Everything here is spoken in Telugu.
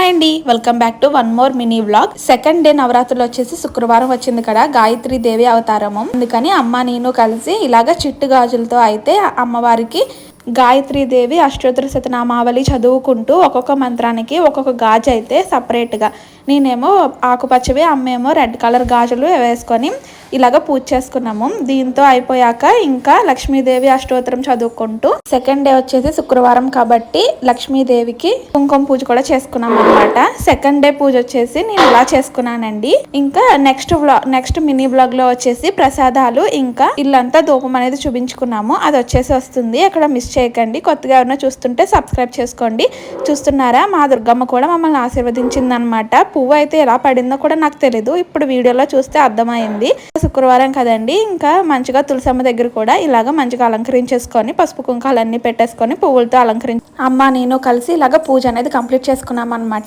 హాయ్ అండి, welcome back to one more mini vlog. Second day నవరాత్రులు వచ్చేసి శుక్రవారం వచ్చింది కదా, గాయత్రి దేవి అవతారము. అందుకని అమ్మ నేను కలిసి ఇలాగ చిట్టు గాజులతో అయితే అమ్మవారికి గాయత్రి దేవి అష్టోత్తర శతనామావళి చదువుకుంటూ ఒక్కొక్క మంత్రానికి ఒక్కొక్క గాజు అయితే సపరేట్గా, నేనేమో ఆకుపచ్చవి, అమ్మేమో రెడ్ కలర్ గాజులు వేసుకొని ఇలాగ పూజ చేసుకున్నాము. దీంతో అయిపోయాక ఇంకా లక్ష్మీదేవి అష్టోత్తరం చదువుకుంటూ సెకండ్ డే వచ్చేసి శుక్రవారం కాబట్టి లక్ష్మీదేవికి కుంకుమ పూజ కూడా చేసుకున్నాం అనమాట. సెకండ్ డే పూజ వచ్చేసి నేను ఇలా చేసుకున్నానండి. ఇంకా నెక్స్ట్ మినీ బ్లాగ్ లో వచ్చేసి ప్రసాదాలు ఇంకా ఇల్లంతా ధూపం అనేది చూపించుకున్నాము. అది వచ్చేసి వస్తుంది, అక్కడ మిస్ చేయకండి. కొత్తగా ఎవరైనా చూస్తుంటే సబ్స్క్రైబ్ చేసుకోండి. చూస్తున్నారా, మా దుర్గమ్మ కూడా మమ్మల్ని ఆశీర్వదించింది అనమాట. పువ్వు అయితే ఎలా పడిందో కూడా నాకు తెలీదు, ఇప్పుడు వీడియోలో చూస్తే అర్థమైంది. శుక్రవారం కదండి, ఇంకా మంచిగా తులసమ్మ దగ్గర కూడా ఇలాగ మంచిగా అలంకరించేసుకొని పసుపు కుంకాలన్నీ పెట్టేసుకొని పువ్వులతో అలంకరించి అమ్మ నేను కలిసి ఇలాగ పూజ అనేది కంప్లీట్ చేసుకున్నాం అనమాట.